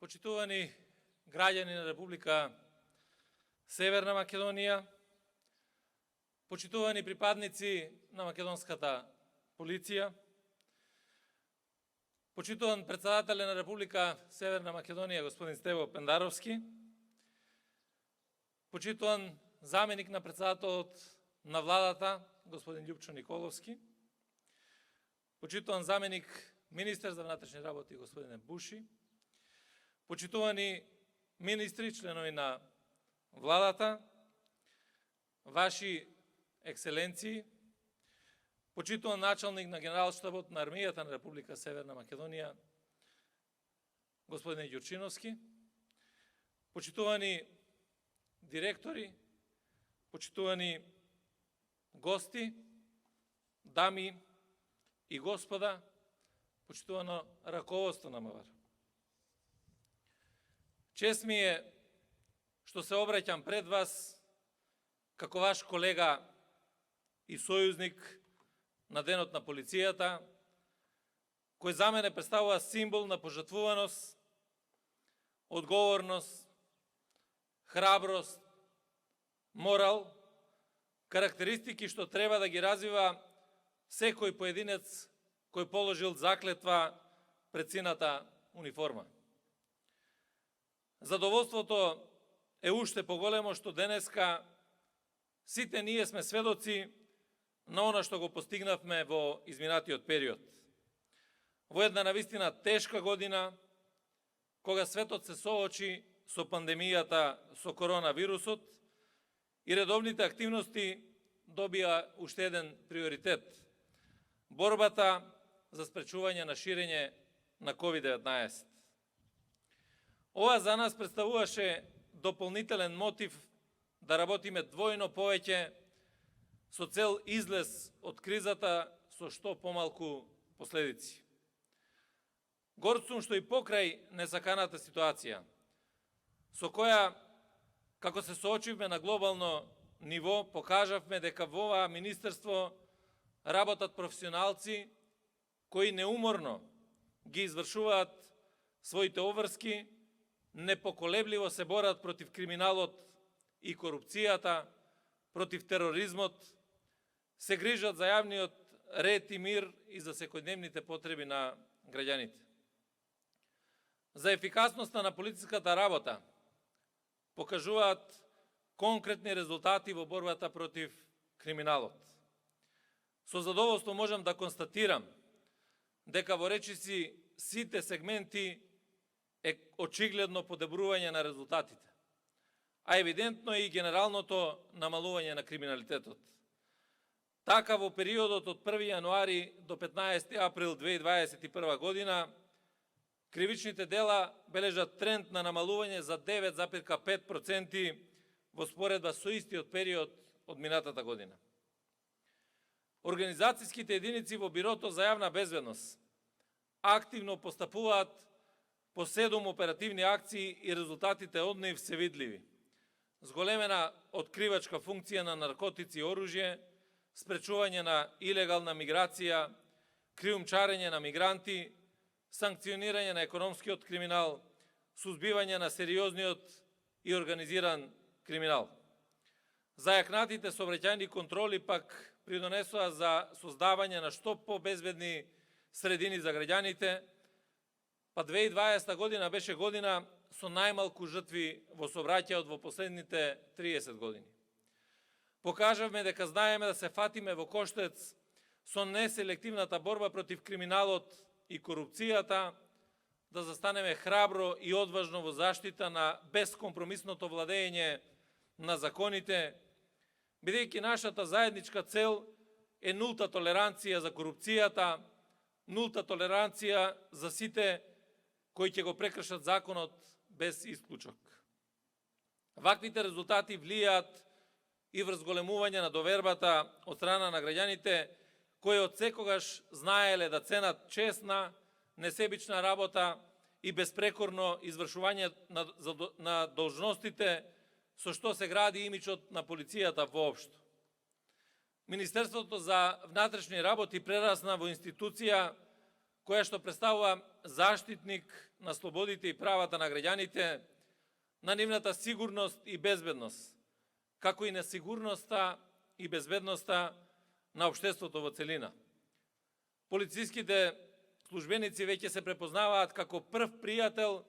Почитувани граѓани на Република Северна Македонија, почитувани припадници на македонската полиција, почитуван председателе на Република Северна Македонија господин Стево Пендаровски, почитуван заменик на председателот на владата господин Љупчо Николовски, почитуван заменик министер за внатрешни работи господин Буши, почитувани министри, членови на владата, ваши екселенции, почитуван началник на генералштабот на армијата на Република Северна Македонија, господин Ѓурчиновски, почитувани директори, почитувани гости, дами и господа, почитувано раководство на МВР. Чест ми е што се обраќам пред вас како ваш колега и сојузник на Денот на полицијата, кој за мене представува символ на пожртвуваност, одговорност, храброст, морал, карактеристики што треба да ги развива секој поединец кој положил заклетва пред сината униформа. Задоволството е уште поголемо што денеска сите ние сме сведоци на она што го постигнавме во изминатиот период. Во една навистина тешка година, кога светот се соочи со пандемијата со коронавирусот и редовните активности добија уште еден приоритет – борбата за спречување на ширење на COVID-19. Ова за нас представуваше дополнителен мотив да работиме двојно повеќе со цел излез од кризата со што помалку последици. Горд сум што и покрај несаканата ситуација, со која, како се соочивме на глобално ниво, покажавме дека во ова министерство работат професионалци кои неуморно ги извршуваат своите обврски, непоколебливо се борат против криминалот и корупцијата, против тероризмот, се грижат за јавниот ред и мир и за секојдневните потреби на граѓаните. За ефикасноста на полициската работа покажуваат конкретни резултати во борбата против криминалот. Со задоволство можам да констатирам дека во речиси сите сегменти е очигледно подобрување на резултатите, а евидентно е и генералното намалување на криминалитетот. Така во периодот од 1 јануари до 15 април 2021 година кривичните дела бележат тренд на намалување за 9,5% во споредба со истиот период од минатата година. Организацијските единици во Бирото за јавна безбедност активно постапуваат по 7 оперативни акции и резултатите од нив се видливи. Зголемена откривачка функција на наркотици и оружје, спречување на илегална миграција, криумчарење на мигранти, санкционирање на економскиот криминал, сузбивање на сериозниот и организиран криминал. Зајакнатите сообраќајни контроли пак придонесоа за создавање на што побезбедни средини за граѓаните, па 2020 година беше година со најмалку жртви во сообраќајот во последните 30 години. Покажавме дека знаеме да се фатиме во коштец со неселективната борба против криминалот и корупцијата, да застанеме храбро и одважно во заштита на бескомпромисното владење на законите, бидејќи нашата заедничка цел е нулта толеранција за корупцијата, нулта толеранција за сите кои ќе го прекршат законот без исклучок. Ваквите резултати влијаат и врз големување на довербата од страна на граѓаните, кои од секогаш знаеле да ценат честна, несебична работа и безпрекорно извршување на должностите, со што се гради имиджот на полицијата воопшто. Министерството за внатрешни работи прерасна во институција која што представува заштитник на слободите и правата на граѓаните, на нивната сигурност и безбедност, како и на сигурноста и безбедноста на општеството во целина. Полициските службеници веќе се препознаваат како прв пријател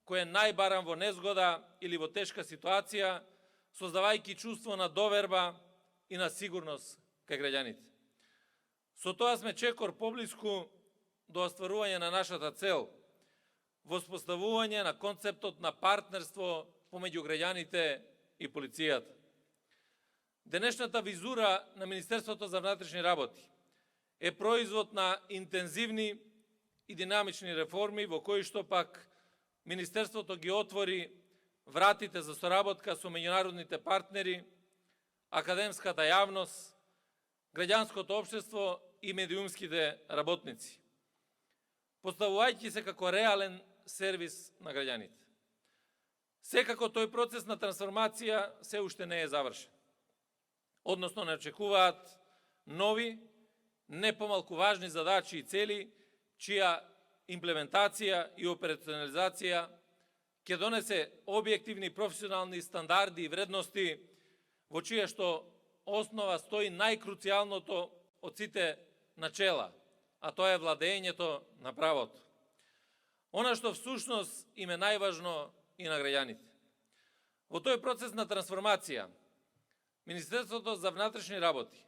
кој е најбаран во незгода или во тешка ситуација, создавајќи чувство на доверба и на сигурност кај граѓаните. Со тоа сме чекор поблиску до остварување на нашата цел, воспоставување на концептот на партнерство помеѓу граѓаните и полицијата. Денешната визура на Министерството за внатрешни работи е производ на интензивни и динамични реформи во кои што пак Министерството ги отвори вратите за соработка со меѓународните партнери, академската јавност, граѓанското општество и медиумските работници, поставувајќи се како реален сервис на граѓаните. Секако тој процес на трансформација се уште не е завршен. Односно не очекуваат нови, не помалку важни задачи и цели, чија имплементација и операционализација ќе донесе објективни професионални стандарди и вредности во чија што основа стои најкруцијалното од сите начела, а тоа е владењето на правото. Она што всушност им е најважно и на граѓаните. Во тој процес на трансформација, Министерството за внатрешни работи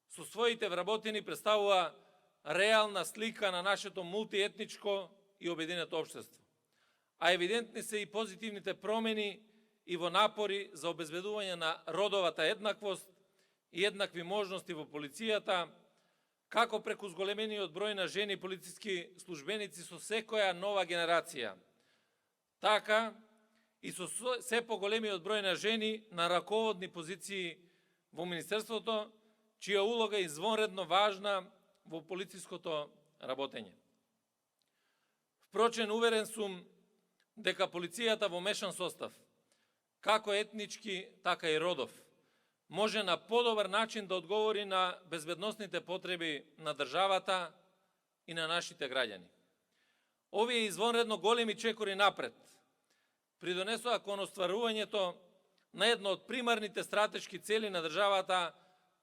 со своите вработени представува реална слика на нашето мултиетничко и обединето општество. А евидентни се и позитивните промени и во напори за обезбедување на родовата еднаквост и еднакви можности во полицијата, како преку зголемениот број на жени полициски службеници со секоја нова генерација, така и со се поголемиот број на жени на раководни позиции во Министерството, чија улога е извонредно важна во полициското работење. Впрочем, уверен сум дека полицијата во мешан состав, како етнички, така и родов, може на подобар начин да одговори на безбедносните потреби на државата и на нашите граѓани. Овие извонредно големи чекори напред придонесоа кон остварувањето на едно од примарните стратешки цели на државата,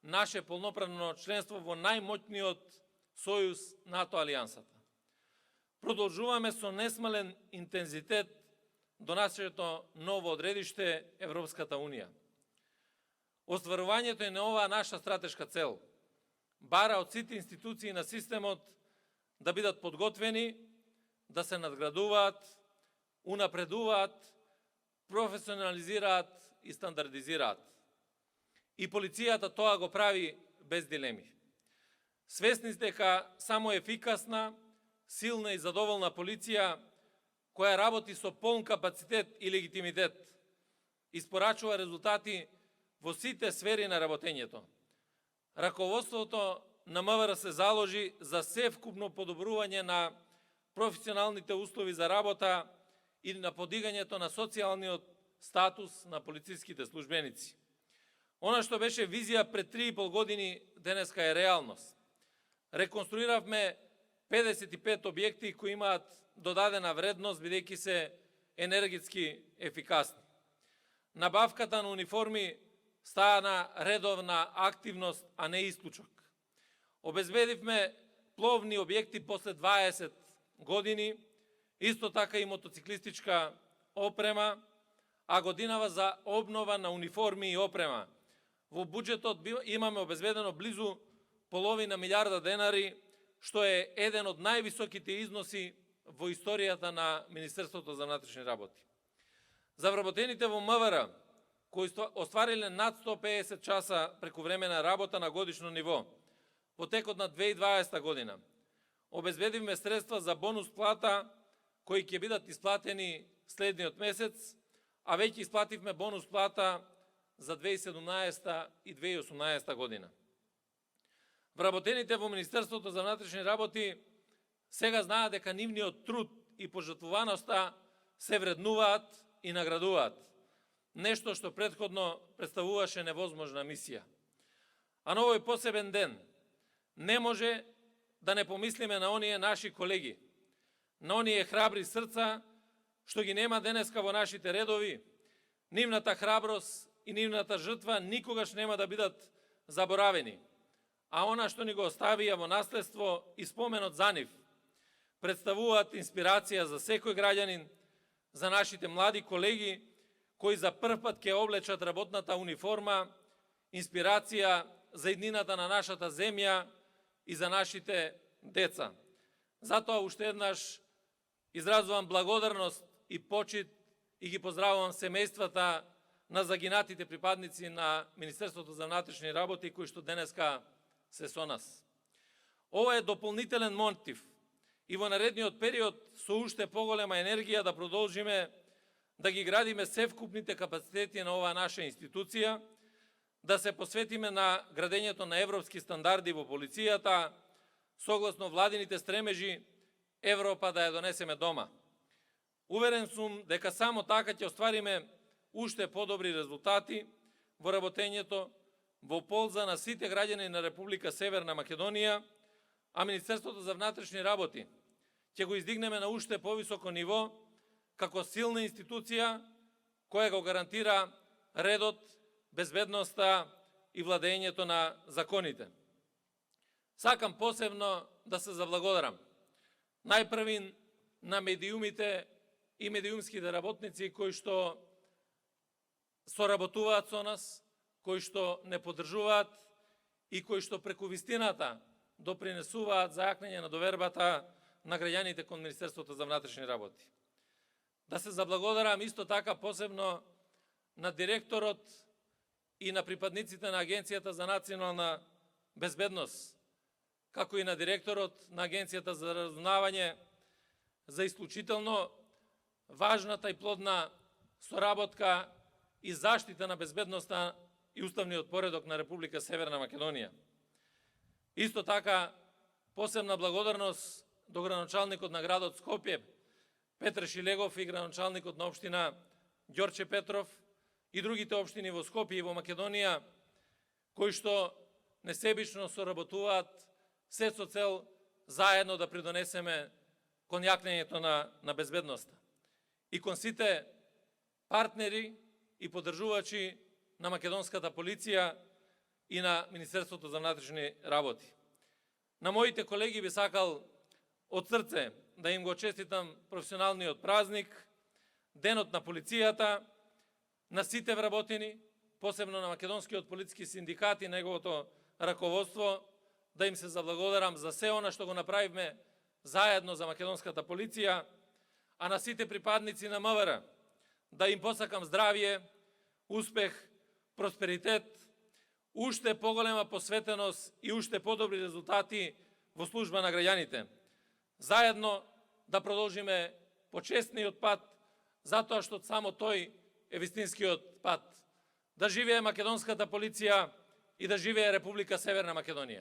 наше полноправно членство во најмоćниот сојуз НАТО алијансата. Продолжуваме со несмален интензитет до нашето ново одредиште Европската Унија. Остварувањето на оваа наша стратешка цел бара од сите институции на системот да бидат подготвени, да се надградуваат, унапредуваат, професионализираат и стандардизираат. И полицијата тоа го прави без дилеми. Свесни сте дека само ефикасна, силна и задоволна полиција, која работи со полн капацитет и легитимитет, испорачува резултати во сите сфери на работењето. Раководството на МВР се заложи за севкупно подобрување на професионалните услови за работа и на подигањето на социјалниот статус на полициските службеници. Она што беше визија пред 3,5 години, денеска е реалност. Реконструиравме 55 објекти кои имаат додадена вредност, бидејќи се енергетски ефикасни. Набавката на униформи стана редовна активност, а не исклучок. Обезбедивме пловни објекти после 20 години, исто така и мотоциклистичка опрема, а годинава за обнова на униформи и опрема. Во буџетот имаме обезбедено близу половина милиарда денари, што е еден од највисоките износи во историјата на Министерството за внатрешни работи. За вработените во МВР, кои оствариле над 150 часа прекувремена работа на годишно ниво, во текот на 2020 година, обезбедивме средства за бонус плата, кои ќе бидат исплатени следниот месец, а веќе исплативме бонус плата за 2017 и 2018 година. Вработените во Министерството за внатрешни работи сега знаат дека нивниот труд и пожртвуваноста се вреднуваат и наградуваат. Нешто што претходно представуваше невозможна мисија. А на овој посебен ден не може да не помислиме на оние наши колеги, на оние храбри срца, што ги нема денеска во нашите редови. Нивната храброст и нивната жртва никогаш нема да бидат заборавени. А она што ни го оставија во наследство и споменот за нив, представуваат инспирација за секој граѓанин, за нашите млади колеги, кои за прв пат ќе облечат работната униформа, инспирација за иднината на нашата земја и за нашите деца. Затоа уште еднаш изразувам благодарност и почит и ги поздравувам семејствата на загинатите припадници на Министерството за внатрешни работи, кои што денеска се со нас. Ова е дополнителен мотив и во наредниот период со уште поголема енергија да продолжиме да ги градиме севкупните капацитети на оваа наша институција, да се посветиме на градењето на европски стандарди во полицијата, согласно владините стремежи Европа да ја донесеме дома. Уверен сум дека само така ќе оствариме уште подобри резултати во работењето во полза на сите граѓани на Република Северна Македонија, а Министерството за внатрешни работи ќе го издигнеме на уште повисоко ниво како силна институција која го гарантира редот, безбедноста и владењето на законите. Сакам посебно да се заблагодарам најпрвин на медиумите и медиумските работници кои што соработуваат со нас, кои што не поддржуваат и кои што преку вистината допринесуваат за јакнење на довербата на граѓаните кон Министерството за внатрешни работи. Да се заблагодарам исто така посебно на директорот и на припадниците на Агенцијата за национална безбедност, како и на директорот на Агенцијата за разузнавање за исклучително важната и плодна соработка и заштита на безбедноста и уставниот поредок на Република Северна Македонија. Исто така, посебна благодарност до градоначалникот на градот Скопје, Петар Шилегов и градоначалникот на општина Ѓорче Петров и другите општини во Скопје и во Македонија, кои што несебично соработуваат се со цел заедно да придонесеме кон јакнењето на безбедноста. И кон сите партнери и поддржувачи на македонската полиција и на Министерството за внатрешни работи. На моите колеги би сакал од срце да им го честитам професионалниот празник, денот на полицијата, на сите вработени, посебно на Македонскиот полициски синдикат и неговото раководство, да им се заблагодарам за се она што го направивме заедно за македонската полиција, а на сите припадници на МВР да им посакам здравје, успех, просперитет, уште поголема посветеност и уште подобри резултати во служба на граѓаните. Заедно да продолжиме по честниот пат, затоа што само тој е вистинскиот пат. Да живее македонската полиција и да живее Република Северна Македонија.